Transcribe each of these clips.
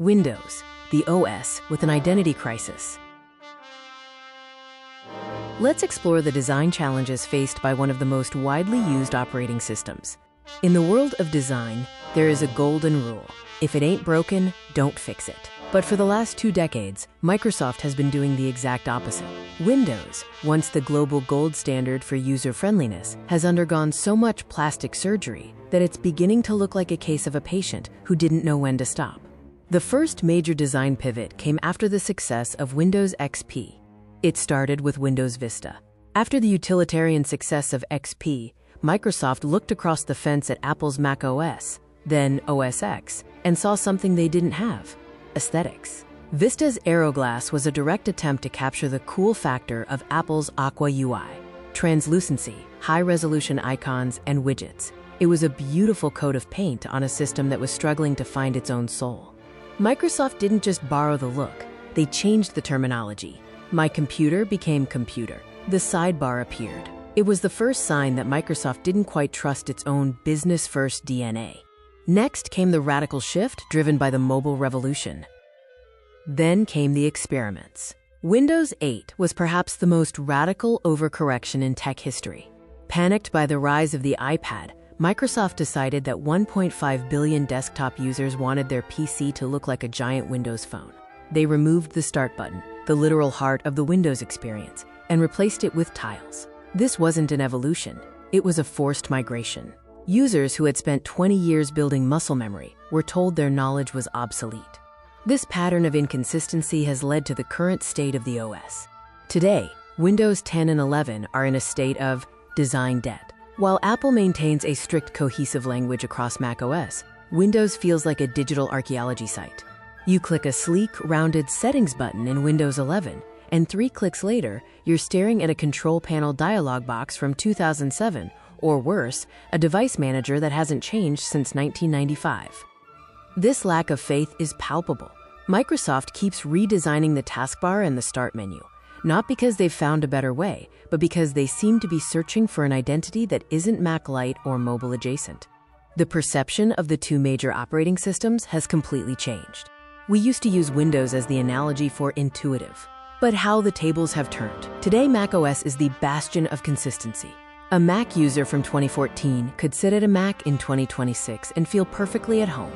Windows, the OS with an identity crisis. Let's explore the design challenges faced by one of the most widely used operating systems. In the world of design, there is a golden rule. If it ain't broken, don't fix it. But for the last 2 decades, Microsoft has been doing the exact opposite. Windows, once the global gold standard for user-friendliness, has undergone so much plastic surgery that it's beginning to look like a case of a patient who didn't know when to stop. The first major design pivot came after the success of Windows XP. It started with Windows Vista. After the utilitarian success of XP, Microsoft looked across the fence at Apple's macOS, then OS X, and saw something they didn't have: aesthetics. Vista's Aeroglass was a direct attempt to capture the cool factor of Apple's Aqua UI: translucency, high-resolution icons, and widgets. It was a beautiful coat of paint on a system that was struggling to find its own soul. Microsoft didn't just borrow the look, they changed the terminology. My computer became computer. The sidebar appeared. It was the first sign that Microsoft didn't quite trust its own business-first DNA. Next came the radical shift driven by the mobile revolution. Then came the experiments. Windows 8 was perhaps the most radical overcorrection in tech history. Panicked by the rise of the iPad, Microsoft decided that 1.5 billion desktop users wanted their PC to look like a giant Windows phone. They removed the Start button, the literal heart of the Windows experience, and replaced it with tiles. This wasn't an evolution, it was a forced migration. Users who had spent 20 years building muscle memory were told their knowledge was obsolete. This pattern of inconsistency has led to the current state of the OS. Today, Windows 10 and 11 are in a state of design debt. While Apple maintains a strict cohesive language across macOS, Windows feels like a digital archaeology site. You click a sleek, rounded Settings button in Windows 11, and 3 clicks later, you're staring at a control panel dialog box from 2007, or worse, a device manager that hasn't changed since 1995. This lack of faith is palpable. Microsoft keeps redesigning the taskbar and the Start menu, not because they've found a better way, but because they seem to be searching for an identity that isn't Mac Lite or mobile adjacent. The perception of the 2 major operating systems has completely changed. We used to use Windows as the analogy for intuitive. But how the tables have turned. Today, macOS is the bastion of consistency. A Mac user from 2014 could sit at a Mac in 2026 and feel perfectly at home.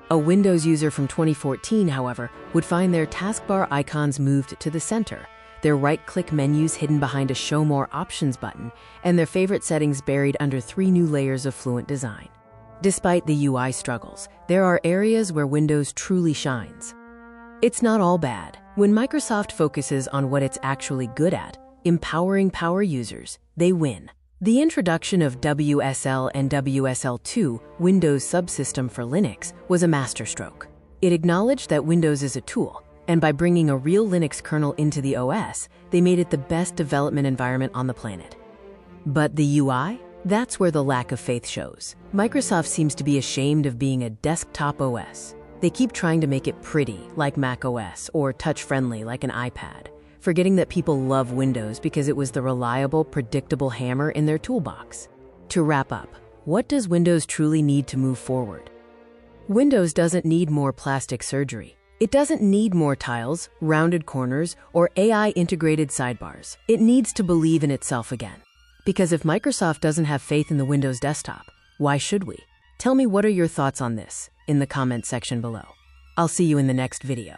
A Windows user from 2014, however, would find their taskbar icons moved to the center, their right-click menus hidden behind a Show More Options button, and their favorite settings buried under 3 new layers of fluent design. Despite the UI struggles, there are areas where Windows truly shines. It's not all bad. When Microsoft focuses on what it's actually good at, empowering power users, they win. The introduction of WSL and WSL2, Windows subsystem for Linux, was a masterstroke. It acknowledged that Windows is a tool, and by bringing a real Linux kernel into the OS, they made it the best development environment on the planet. But the UI? That's where the lack of faith shows. Microsoft seems to be ashamed of being a desktop OS. They keep trying to make it pretty, like macOS, or touch-friendly, like an iPad, forgetting that people love Windows because it was the reliable, predictable hammer in their toolbox. To wrap up, what does Windows truly need to move forward? Windows doesn't need more plastic surgery. It doesn't need more tiles, rounded corners, or AI-integrated sidebars. It needs to believe in itself again. Because if Microsoft doesn't have faith in the Windows desktop, why should we? Tell me, what are your thoughts on this in the comments section below. I'll see you in the next video.